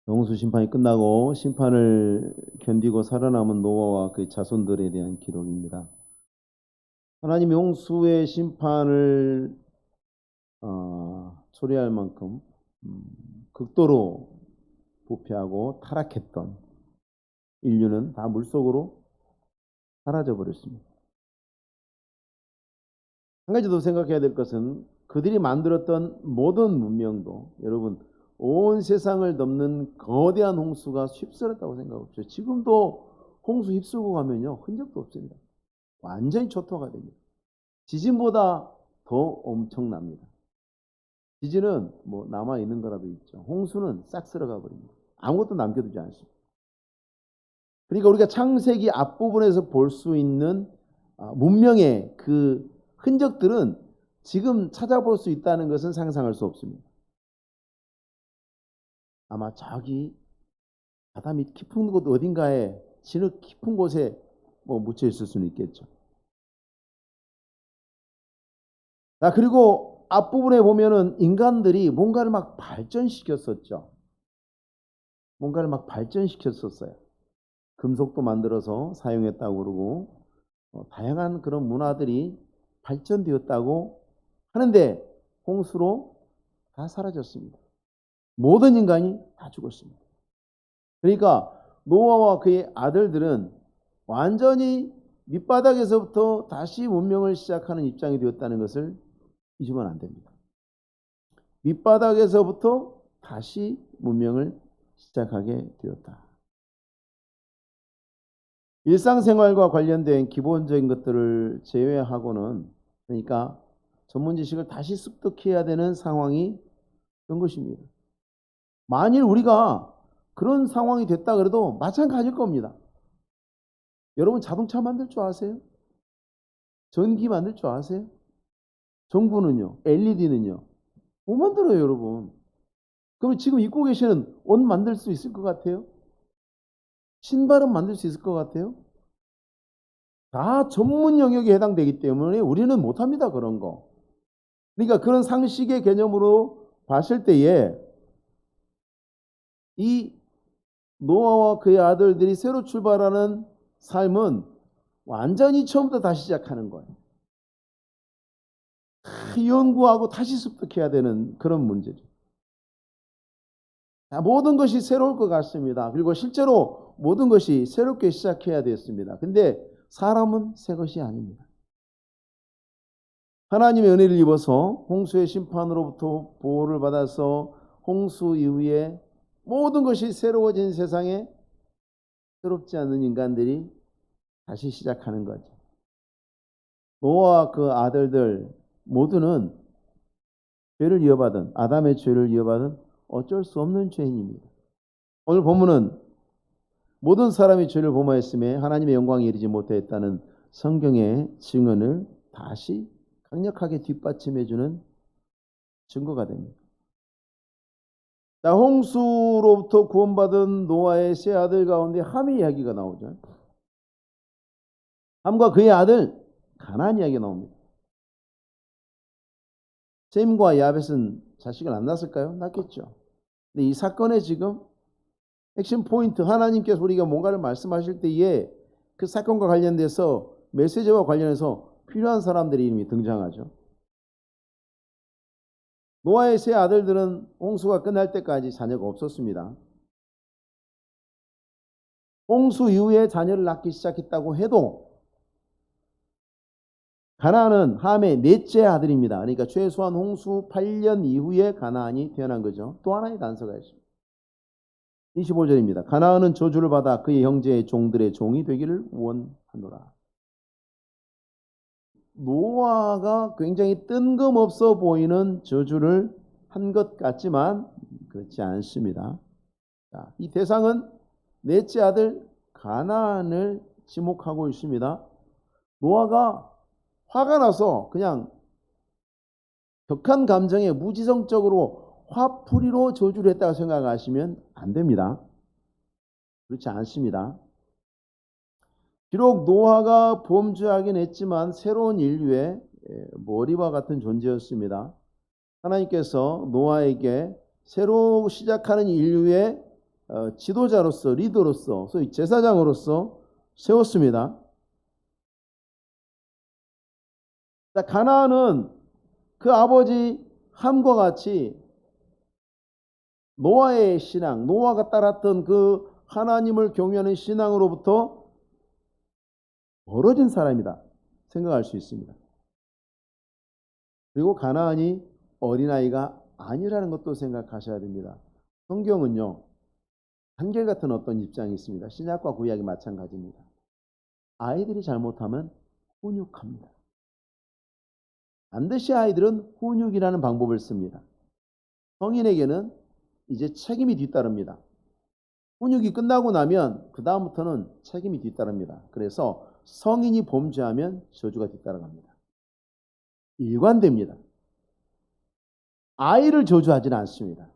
홍수 심판이 끝나고 심판을 견디고 살아남은 노아와 그의 자손들에 대한 기록입니다. 하나님이 홍수의 심판을 초래할 만큼 극도로 부패하고 타락했던 인류는 다 물속으로 사라져 버렸습니다. 한 가지 더 생각해야 될 것은 그들이 만들었던 모든 문명도 여러분 온 세상을 덮는 거대한 홍수가 휩쓸었다고 생각합시다. 지금도 홍수 휩쓸고 가면요 흔적도 없습니다. 완전히 초토화가 됩니다. 지진보다 더 엄청납니다. 지진은 뭐 남아 있는 거라도 있죠. 홍수는 싹 쓸어가 버립니다. 아무것도 남겨두지 않습니다. 그러니까 우리가 창세기 앞부분에서 볼 수 있는 문명의 그 흔적들은 지금 찾아볼 수 있다는 것은 상상할 수 없습니다. 아마 저기 바다 밑 깊은 곳 어딘가에 진흙 깊은 곳에 묻혀 있을 수는 있겠죠. 자, 그리고 앞부분에 보면은 인간들이 뭔가를 막 발전시켰었죠. 뭔가를 막 발전시켰었어요. 금속도 만들어서 사용했다고 그러고 다양한 그런 문화들이 발전되었다고 하는데 홍수로 다 사라졌습니다. 모든 인간이 다 죽었습니다. 그러니까 노아와 그의 아들들은 완전히 밑바닥에서부터 다시 문명을 시작하는 입장이 되었다는 것을 잊으면 안 됩니다. 밑바닥에서부터 다시 문명을 시작하게 되었다. 일상생활과 관련된 기본적인 것들을 제외하고는 그러니까 전문 지식을 다시 습득해야 되는 상황이 된 것입니다. 만일 우리가 그런 상황이 됐다 그래도 마찬가지일 겁니다. 여러분 자동차 만들 줄 아세요? 전기 만들 줄 아세요? 정부는요? LED는요? 못 만들어요, 여러분. 그럼 지금 입고 계시는 옷 만들 수 있을 것 같아요? 신발은 만들 수 있을 것 같아요? 다 전문 영역에 해당되기 때문에 우리는 못합니다, 그런 거. 그러니까 그런 상식의 개념으로 봤을 때에 이 노아와 그의 아들들이 새로 출발하는 삶은 완전히 처음부터 다시 시작하는 거예요. 다 연구하고 다시 습득해야 되는 그런 문제죠. 모든 것이 새로울 것 같습니다. 그리고 실제로 모든 것이 새롭게 시작해야 되었습니다. 근데 사람은 새 것이 아닙니다. 하나님의 은혜를 입어서 홍수의 심판으로부터 보호를 받아서 홍수 이후에 모든 것이 새로워진 세상에 새롭지 않은 인간들이 다시 시작하는 거죠. 노아와 그 아들들 모두는 죄를 이어받은 아담의 죄를 이어받은 어쩔 수 없는 죄인입니다. 오늘 본문은 모든 사람이 죄를 범하였음에 하나님의 영광에 이르지 못하였다는 성경의 증언을 다시 강력하게 뒷받침해주는 증거가 됩니다. 자, 홍수로부터 구원받은 노아의 세 아들 가운데 함의 이야기가 나오죠. 함과 그의 아들 가나안 이야기가 나옵니다. 셈과 야벳은 자식을 안 낳았을까요? 낳겠죠. 근데 이 사건의 지금 핵심 포인트, 하나님께서 우리가 뭔가를 말씀하실 때에 그 사건과 관련돼서 메시지와 관련해서 필요한 사람들의 이름이 등장하죠. 노아의 세 아들들은 홍수가 끝날 때까지 자녀가 없었습니다. 홍수 이후에 자녀를 낳기 시작했다고 해도 가나안은 함의 넷째 아들입니다. 그러니까 최소한 홍수 8년 이후에 가나안이 태어난 거죠. 또 하나의 단서가 있습니다. 25절입니다. 가나안은 저주를 받아 그의 형제의 종들의 종이 되기를 원하노라. 노아가 굉장히 뜬금없어 보이는 저주를 한 것 같지만 그렇지 않습니다. 자, 이 대상은 넷째 아들 가나안을 지목하고 있습니다. 노아가 화가 나서 그냥 격한 감정에 무지성적으로 화풀이로 저주를 했다고 생각하시면 안 됩니다. 그렇지 않습니다. 비록 노아가 범죄하긴 했지만 새로운 인류의 머리와 같은 존재였습니다. 하나님께서 노아에게 새로 시작하는 인류의 지도자로서, 리더로서, 소위 제사장으로서 세웠습니다. 자, 가나안은 그 아버지 함과 같이 노아의 신앙, 노아가 따랐던 그 하나님을 경외하는 신앙으로부터 멀어진 사람이다 생각할 수 있습니다. 그리고 가나안이 어린아이가 아니라는 것도 생각하셔야 됩니다. 성경은요, 한결같은 어떤 입장이 있습니다. 신약과 구약이 마찬가지입니다. 아이들이 잘못하면 훈육합니다. 반드시 아이들은 훈육이라는 방법을 씁니다. 성인에게는 이제 책임이 뒤따릅니다. 훈육이 끝나고 나면 그 다음부터는 책임이 뒤따릅니다. 그래서 성인이 범죄하면 저주가 뒤따라갑니다. 일관됩니다. 아이를 저주하지는 않습니다.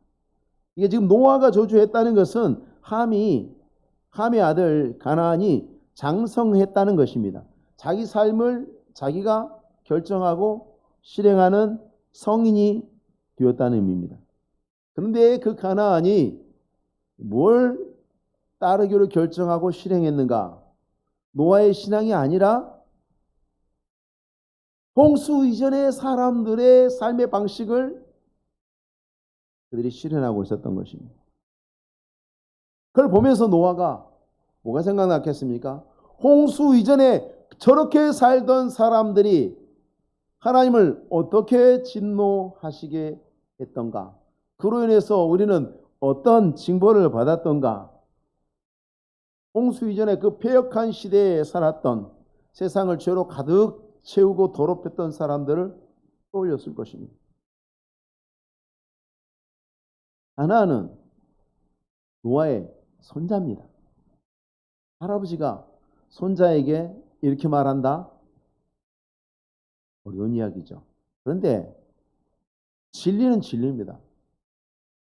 이게 지금 노아가 저주했다는 것은 함의 아들 가나안이 장성했다는 것입니다. 자기 삶을 자기가 결정하고 실행하는 성인이 되었다는 의미입니다. 그런데 그 가나안이 뭘 따르기로 결정하고 실행했는가? 노아의 신앙이 아니라 홍수 이전의 사람들의 삶의 방식을 그들이 실현하고 있었던 것입니다. 그걸 보면서 노아가 뭐가 생각났겠습니까? 홍수 이전에 저렇게 살던 사람들이 하나님을 어떻게 진노하시게 했던가? 그로 인해서 우리는 어떤 징벌을 받았던가? 홍수 이전에 그 패역한 시대에 살았던, 세상을 죄로 가득 채우고 더럽혔던 사람들을 떠올렸을 것입니다. 가나안은 노아의 손자입니다. 할아버지가 손자에게 이렇게 말한다? 어려운 이야기죠. 그런데 진리는 진리입니다.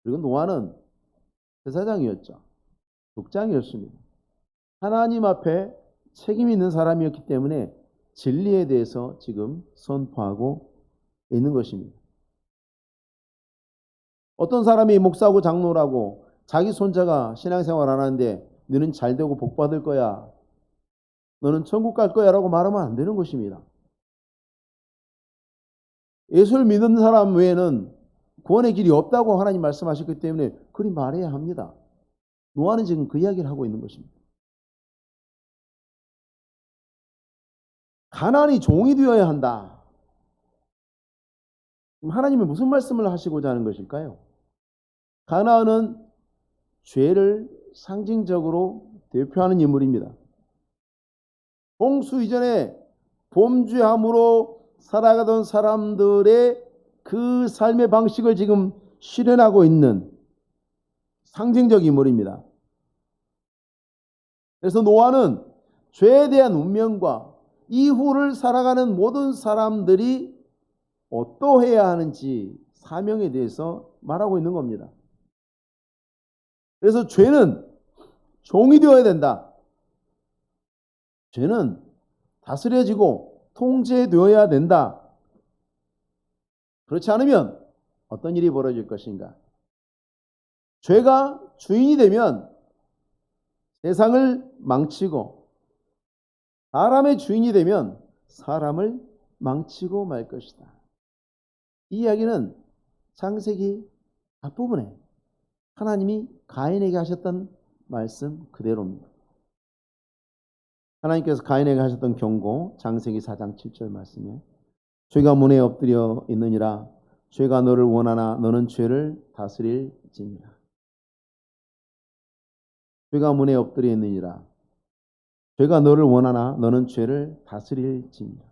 그리고 노아는 제사장이었죠. 국장이었습니다. 하나님 앞에 책임 있는 사람이었기 때문에 진리에 대해서 지금 선포하고 있는 것입니다. 어떤 사람이 목사고 장로라고 자기 손자가 신앙생활 안 하는데 너는 잘되고 복받을 거야, 너는 천국 갈 거야 라고 말하면 안 되는 것입니다. 예수를 믿는 사람 외에는 구원의 길이 없다고 하나님 말씀하셨기 때문에 그리 말해야 합니다. 노아는 지금 그 이야기를 하고 있는 것입니다. 가나안이 종이 되어야 한다. 하나님이 무슨 말씀을 하시고자 하는 것일까요? 가나안은 죄를 상징적으로 대표하는 인물입니다. 홍수 이전에 범죄함으로 살아가던 사람들의 그 삶의 방식을 지금 실현하고 있는 상징적 인물입니다. 그래서 노아는 죄에 대한 운명과 이후를 살아가는 모든 사람들이 어떠해야 하는지 사명에 대해서 말하고 있는 겁니다. 그래서 죄는 종이 되어야 된다. 죄는 다스려지고 통제되어야 된다. 그렇지 않으면 어떤 일이 벌어질 것인가? 죄가 주인이 되면 세상을 망치고, 사람의 주인이 되면 사람을 망치고 말 것이다. 이 이야기는 창세기 앞부분에 하나님이 가인에게 하셨던 말씀 그대로입니다. 하나님께서 가인에게 하셨던 경고, 창세기 4장 7절 말씀에 죄가 문에 엎드려 있느니라. 죄가 너를 원하나 너는 죄를 다스릴지니라. 죄가 문에 엎드려 있느니라. 죄가 너를 원하나 너는 죄를 다스릴지니라.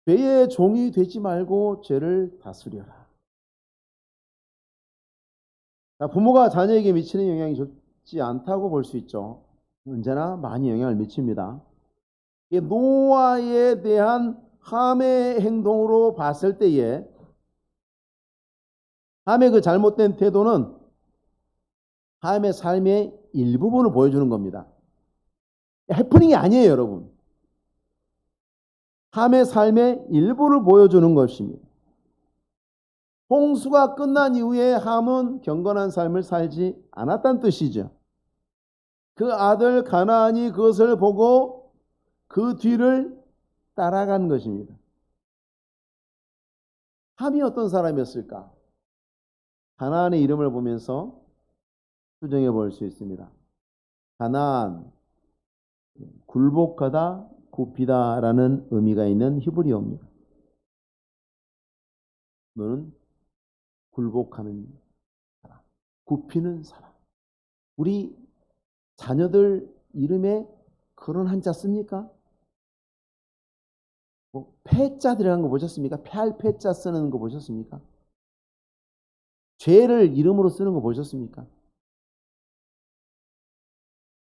죄의 종이 되지 말고 죄를 다스려라. 부모가 자녀에게 미치는 영향이 좋지 않다고 볼 수 있죠. 언제나 많이 영향을 미칩니다. 노아에 대한 함의 행동으로 봤을 때에 함의 그 잘못된 태도는 함의 삶의 일부분을 보여주는 겁니다. 해프닝이 아니에요, 여러분. 함의 삶의 일부를 보여주는 것입니다. 홍수가 끝난 이후에 함은 경건한 삶을 살지 않았다는 뜻이죠. 그 아들 가나안이 그것을 보고 그 뒤를 따라간 것입니다. 함이 어떤 사람이었을까? 가나안의 이름을 보면서 추정해 볼 수 있습니다. 가나안, 굴복하다, 굽히다라는 의미가 있는 히브리어입니다. 너는 굴복하는 사람, 굽히는 사람. 우리 자녀들 이름에 그런 한자 씁니까? 패자 들어간 거 보셨습니까? 패할 패자 쓰는 거 보셨습니까? 죄를 이름으로 쓰는 거 보셨습니까?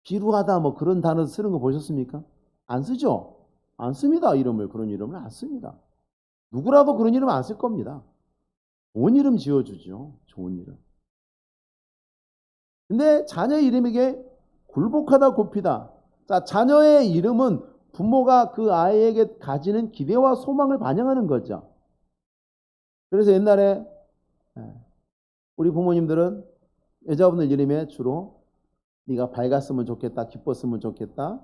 비루하다 뭐 그런 단어 쓰는 거 보셨습니까? 안 쓰죠? 안 씁니다. 이름을. 그런 이름을 안 씁니다. 누구라도 그런 이름 안 쓸 겁니다. 좋은 이름 지어주죠. 좋은 이름. 근데 자녀 이름에게 굴복하다 굽히다. 자, 자녀의 이름은 부모가 그 아이에게 가지는 기대와 소망을 반영하는 거죠. 그래서 옛날에 우리 부모님들은 여자분들 이름에 주로 네가 밝았으면 좋겠다, 기뻤으면 좋겠다,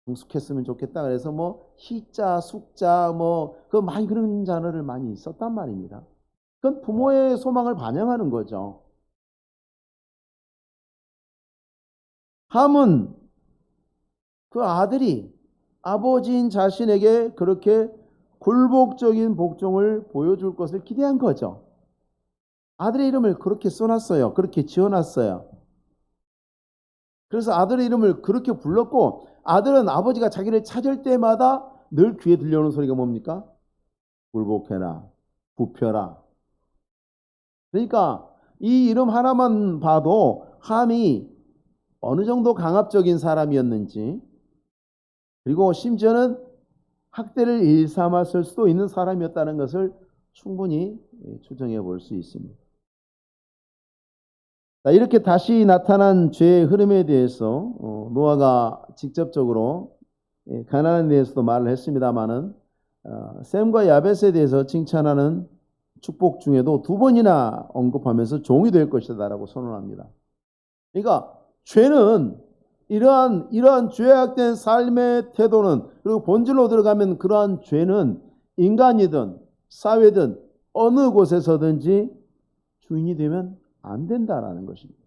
성숙했으면 좋겠다. 그래서 뭐 희자, 숙자, 뭐 그 많이 그런 단어를 많이 썼단 말입니다. 그건 부모의 소망을 반영하는 거죠. 함은 그 아들이 아버지인 자신에게 그렇게 굴복적인 복종을 보여줄 것을 기대한 거죠. 아들의 이름을 그렇게 써놨어요. 그렇게 지어놨어요. 그래서 아들의 이름을 그렇게 불렀고, 아들은 아버지가 자기를 찾을 때마다 늘 귀에 들려오는 소리가 뭡니까? 굴복해라, 굽혀라. 그러니까 이 이름 하나만 봐도 함이 어느 정도 강압적인 사람이었는지, 그리고 심지어는 학대를 일삼았을 수도 있는 사람이었다는 것을 충분히 추정해 볼 수 있습니다. 이렇게 다시 나타난 죄의 흐름에 대해서 노아가 직접적으로 가나안에 대해서도 말을 했습니다마는 셈과 야벳에 대해서 칭찬하는 축복 중에도 두 번이나 언급하면서 종이 될 것이다라고 선언합니다. 그러니까 죄는 이러한 죄악된 삶의 태도는, 그리고 본질로 들어가면 그러한 죄는 인간이든 사회든 어느 곳에서든지 주인이 되면 안 된다라는 것입니다.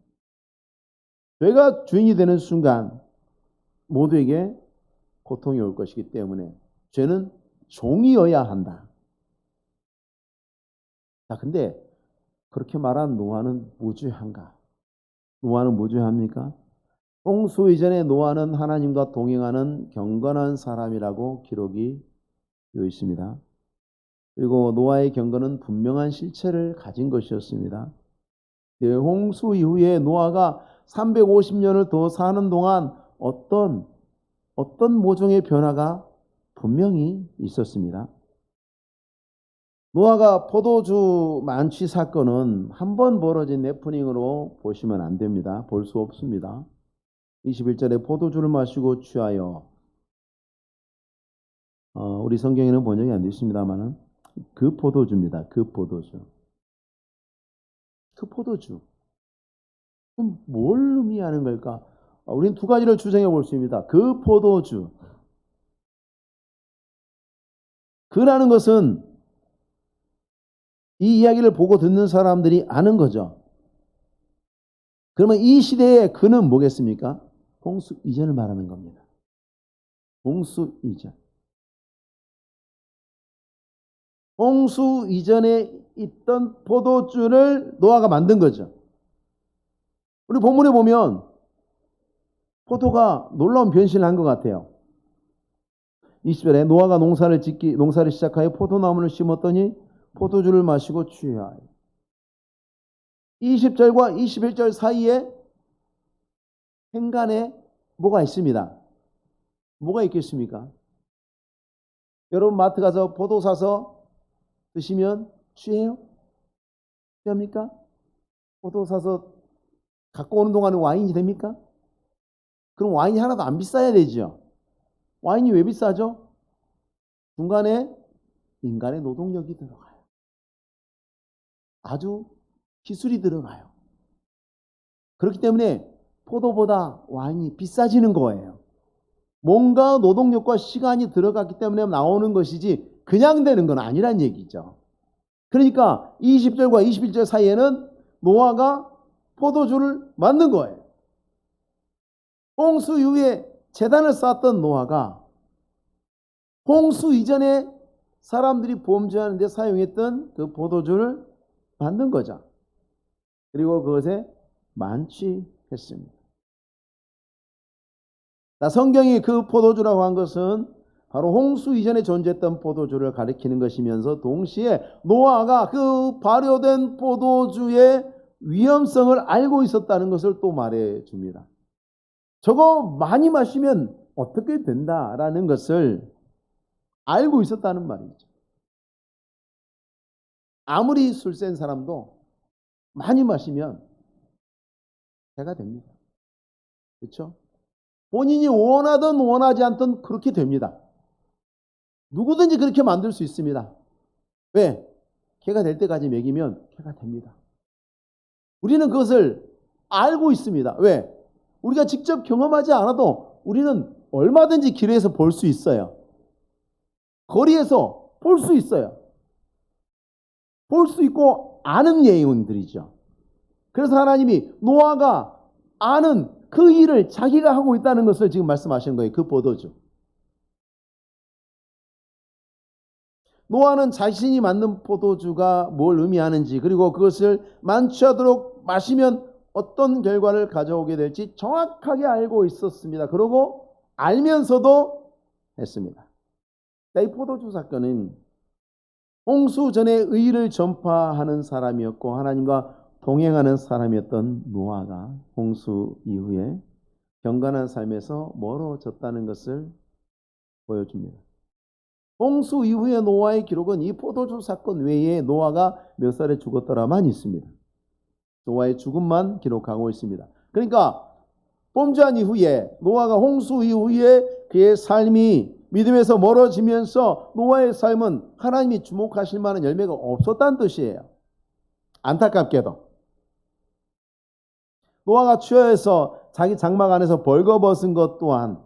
죄가 주인이 되는 순간 모두에게 고통이 올 것이기 때문에 죄는 종이어야 한다. 자, 근데 그렇게 말한 노아는 무죄한가? 노아는 무죄합니까? 홍수 이전에 노아는 하나님과 동행하는 경건한 사람이라고 기록이 되어 있습니다. 그리고 노아의 경건은 분명한 실체를 가진 것이었습니다. 홍수 이후에 노아가 350년을 더 사는 동안 어떤 모종의 변화가 분명히 있었습니다. 노아가 포도주 만취 사건은 한 번 벌어진 해프닝으로 보시면 안 됩니다. 볼 수 없습니다. 21절에 포도주를 마시고 취하여, 우리 성경에는 번역이 안 되어 있습니다만은 그 포도주입니다. 그 포도주. 그 포도주. 그럼 뭘 의미하는 걸까? 우리는 두 가지를 추정해 볼 수 있습니다. 그 포도주. 그라는 것은 이 이야기를 보고 듣는 사람들이 아는 거죠. 그러면 이 시대의 그는 뭐겠습니까? 홍수 이전을 말하는 겁니다. 홍수 이전. 홍수 이전에 있던 포도주를 노아가 만든 거죠. 우리 본문에 보면 포도가 놀라운 변신을 한 것 같아요. 20절에 노아가 농사를 시작하여 포도나무를 심었더니 포도주를 마시고 취하여. 20절과 21절 사이에 행간에 뭐가 있습니다. 뭐가 있겠습니까? 여러분 마트 가서 포도 사서 드시면 취해요? 취합니까? 포도 사서 갖고 오는 동안에 와인이 됩니까? 그럼 와인이 하나도 안 비싸야 되죠. 와인이 왜 비싸죠? 중간에 인간의 노동력이 들어가요. 아주 기술이 들어가요. 그렇기 때문에 포도보다 와인이 비싸지는 거예요. 뭔가 노동력과 시간이 들어갔기 때문에 나오는 것이지 그냥 되는 건 아니란 얘기죠. 그러니까 20절과 21절 사이에는 노아가 포도주를 만든 거예요. 홍수 이후에 제단을 쌓았던 노아가 홍수 이전에 사람들이 범죄하는 데 사용했던 그 포도주를 만든 거죠. 그리고 그것에 만취했습니다. 성경이 그 포도주라고 한 것은 바로 홍수 이전에 존재했던 포도주를 가리키는 것이면서 동시에 노아가 그 발효된 포도주의 위험성을 알고 있었다는 것을 또 말해줍니다. 저거 많이 마시면 어떻게 된다라는 것을 알고 있었다는 말이죠. 아무리 술 센 사람도 많이 마시면 해가 됩니다. 그렇죠? 본인이 원하든 원하지 않든 그렇게 됩니다. 누구든지 그렇게 만들 수 있습니다. 왜? 해가 될 때까지 먹이면 해가 됩니다. 우리는 그것을 알고 있습니다. 왜? 우리가 직접 경험하지 않아도 우리는 얼마든지 길에서 볼 수 있어요. 거리에서 볼 수 있어요. 볼 수 있고 아는 예언들이죠. 그래서 하나님이 노아가 아는 그 일을 자기가 하고 있다는 것을 지금 말씀하시는 거예요. 그 포도주. 노아는 자신이 만든 포도주가 뭘 의미하는지 그리고 그것을 만취하도록 마시면 어떤 결과를 가져오게 될지 정확하게 알고 있었습니다. 그리고 알면서도 했습니다. 이 포도주 사건은 홍수 전에 의를 전파하는 사람이었고 하나님과 동행하는 사람이었던 노아가 홍수 이후에 경건한 삶에서 멀어졌다는 것을 보여줍니다. 홍수 이후에 노아의 기록은 이 포도주 사건 외에 노아가 몇 살에 죽었더라만 있습니다. 노아의 죽음만 기록하고 있습니다. 그러니까 범죄한 이후에 노아가 홍수 이후에 그의 삶이 믿음에서 멀어지면서 노아의 삶은 하나님이 주목하실 만한 열매가 없었다는 뜻이에요. 안타깝게도. 노아가 취하여서 자기 장막 안에서 벌거벗은 것 또한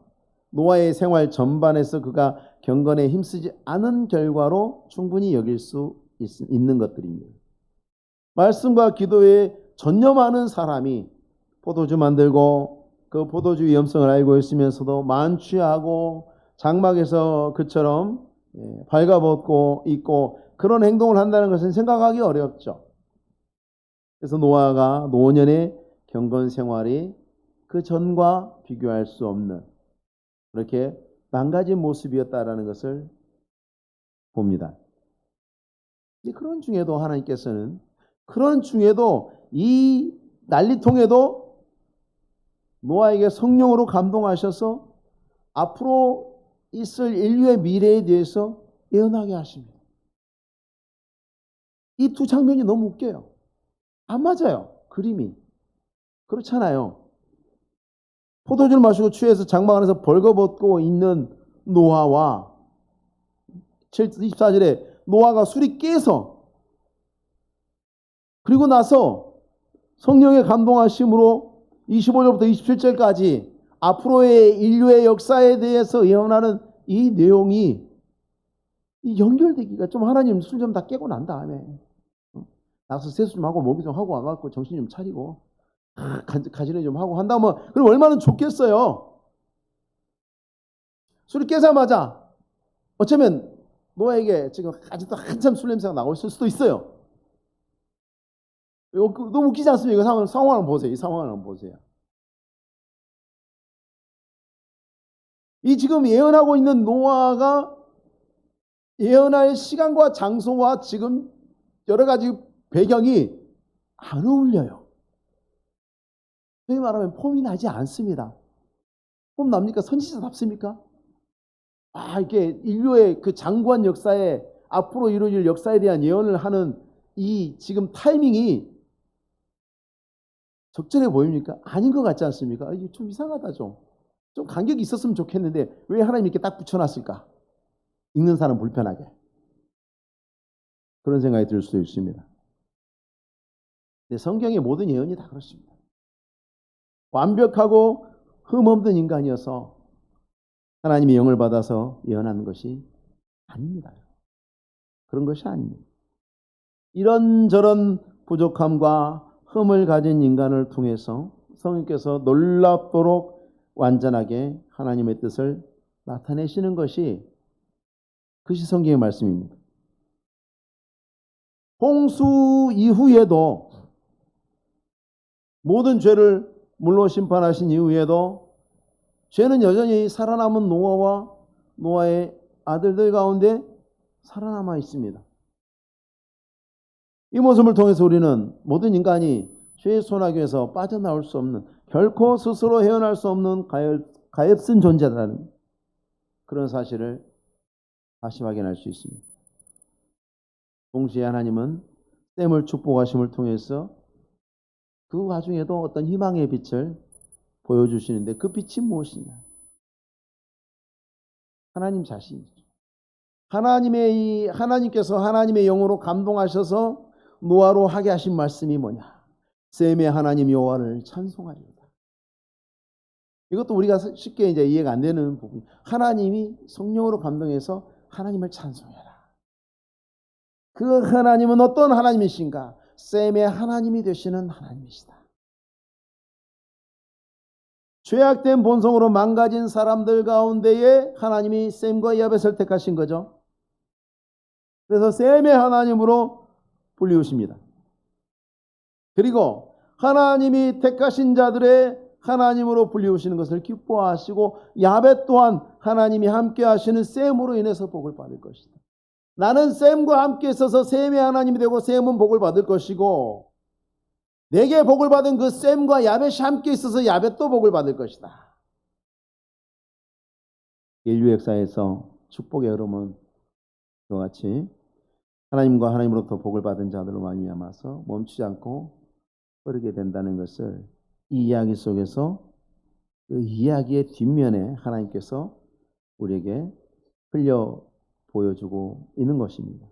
노아의 생활 전반에서 그가 경건에 힘쓰지 않은 결과로 충분히 여길 수 있는 것들입니다. 말씀과 기도에 전념하는 사람이 포도주 만들고 그 포도주 위험성을 알고 있으면서도 만취하고 장막에서 그처럼 발가벗고 있고 그런 행동을 한다는 것은 생각하기 어렵죠. 그래서 노아가 노년의 경건 생활이 그 전과 비교할 수 없는 그렇게 망가진 모습이었다라는 것을 봅니다. 그런 중에도 하나님께서는 그런 중에도 이 난리통에도 노아에게 성령으로 감동하셔서 앞으로 있을 인류의 미래에 대해서 예언하게 하십니다. 이 두 장면이 너무 웃겨요. 안 맞아요. 그림이. 그렇잖아요. 포도주를 마시고 취해서 장막 안에서 벌거벗고 있는 노아와 24절에 노아가 술이 깨서 그리고 나서 성령의 감동하심으로 25절부터 27절까지 앞으로의 인류의 역사에 대해서 예언하는 이 내용이 연결되기가 좀 하나님 술 좀 다 깨고 난 다음에 나가서 세수 좀 하고 목이 좀 하고 와갖고 정신 좀 차리고 가지런히 좀 하고 한다면 그럼 얼마나 좋겠어요. 술이 깨자마자 어쩌면 노아에게 지금 아직도 한참 술 냄새가 나고 있을 수도 있어요. 이거 너무 웃기지 않습니까? 상황을 한번 보세요. 이 상황을 한번 보세요. 이 지금 예언하고 있는 노아가 예언할 시간과 장소와 지금 여러 가지 배경이 안 어울려요. 소위 말하면 폼이 나지 않습니다. 폼 납니까? 선지자답습니까? 이게 인류의 그 장구한 역사에 앞으로 이루어질 역사에 대한 예언을 하는 이 지금 타이밍이 적절해 보입니까? 아닌 것 같지 않습니까? 이게 좀 이상하다 좀 간격이 있었으면 좋겠는데 왜 하나님이 이렇게 딱 붙여놨을까? 읽는 사람 불편하게 그런 생각이 들 수도 있습니다. 근데 성경의 모든 예언이 다 그렇습니다. 완벽하고 흠없는 인간이어서 하나님의 영을 받아서 예언하는 것이 아닙니다. 그런 것이 아닙니다. 이런저런 부족함과 흠을 가진 인간을 통해서 성령께서 놀랍도록 완전하게 하나님의 뜻을 나타내시는 것이 그것이 성경의 말씀입니다. 홍수 이후에도 모든 죄를 물로 심판하신 이후에도 죄는 여전히 살아남은 노아와 노아의 아들들 가운데 살아남아 있습니다. 이 모습을 통해서 우리는 모든 인간이 죄의 소나기에서 빠져나올 수 없는, 결코 스스로 헤어날 수 없는 가엾은 존재라는 그런 사실을 다시 확인할 수 있습니다. 동시에 하나님은 셈을 축복하심을 통해서 그 와중에도 어떤 희망의 빛을 보여주시는데 그 빛이 무엇이냐? 하나님 자신이죠. 하나님께서 하나님의 영으로 감동하셔서 노아로 하게 하신 말씀이 뭐냐? 셈의 하나님 여호와를 찬송하리로다. 이것도 우리가 쉽게 이제 이해가 안 되는 부분. 하나님이 성령으로 감동해서 하나님을 찬송해라. 그 하나님은 어떤 하나님이신가? 셈의 하나님이 되시는 하나님이시다. 죄악된 본성으로 망가진 사람들 가운데에 하나님이 셈과 야벳을 택하신 거죠. 그래서 셈의 하나님으로 불리우십니다. 그리고 하나님이 택하신 자들의 하나님으로 불리우시는 것을 기뻐하시고 야벳 또한 하나님이 함께 하시는 셈으로 인해서 복을 받을 것이다. 나는 셈과 함께 있어서 셈의 하나님이 되고 셈은 복을 받을 것이고 내게 복을 받은 그 셈과 야벳이 함께 있어서 야벳도 복을 받을 것이다. 인류 역사에서 축복의 흐름은 이와 같이 하나님과 하나님으로부터 복을 받은 자들로 말미암아서 멈추지 않고 흐르게 된다는 것을 이 이야기 속에서 그 이야기의 뒷면에 하나님께서 우리에게 흘려 보여주고 있는 것입니다.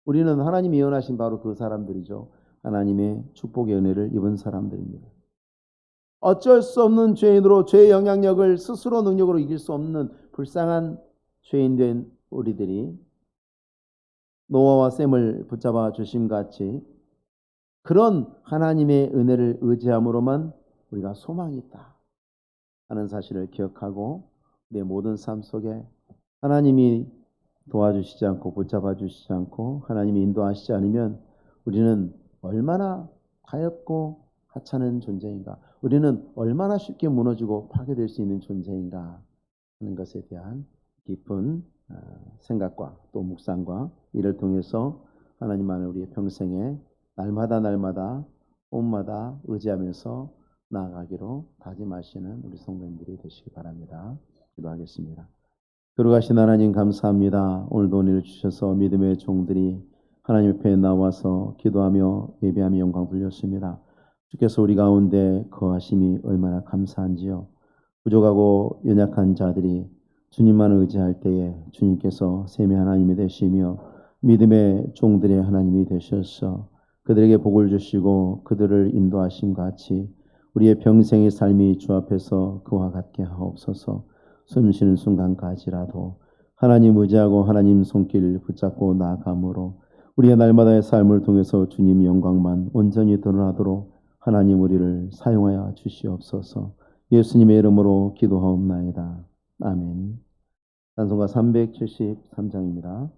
우리는 하나님이 예언하신 바로 그 사람들이죠. 하나님의 축복의 은혜를 입은 사람들입니다. 어쩔 수 없는 죄인으로 죄의 영향력을 스스로 능력으로 이길 수 없는 불쌍한 죄인된 우리들이 노아와 셈을 붙잡아 주심같이 그런 하나님의 은혜를 의지함으로만 우리가 소망이 있다 하는 사실을 기억하고 내 모든 삶 속에 하나님이 도와주시지 않고 붙잡아 주시지 않고 하나님이 인도하시지 않으면 우리는 얼마나 가엾고 하찮은 존재인가, 우리는 얼마나 쉽게 무너지고 파괴될 수 있는 존재인가 하는 것에 대한 깊은 생각과 또 묵상과 이를 통해서 하나님만을 우리의 평생에 날마다 온마다 의지하면서 나아가기로 다짐하시는 우리 성도님들이 되시기 바랍니다. 기도하겠습니다. 거룩하신 하나님 감사합니다. 오늘도 은혜를 주셔서 믿음의 종들이 하나님 앞에 나와서 기도하며 예배하며 영광 돌렸습니다. 주께서 우리 가운데 거하심이 얼마나 감사한지요. 부족하고 연약한 자들이 주님만을 의지할 때에 주님께서 셈의 하나님이 되시며 믿음의 종들의 하나님이 되셔서 그들에게 복을 주시고 그들을 인도하신 같이 우리의 평생의 삶이 주 앞에서 그와 같게 하옵소서. 숨쉬는 순간까지라도 하나님 의지하고 하나님 손길 붙잡고 나아감으로 우리의 날마다의 삶을 통해서 주님 영광만 온전히 드러나도록 하나님 우리를 사용하여 주시옵소서. 예수님의 이름으로 기도하옵나이다. 아멘. 찬송가 373장입니다.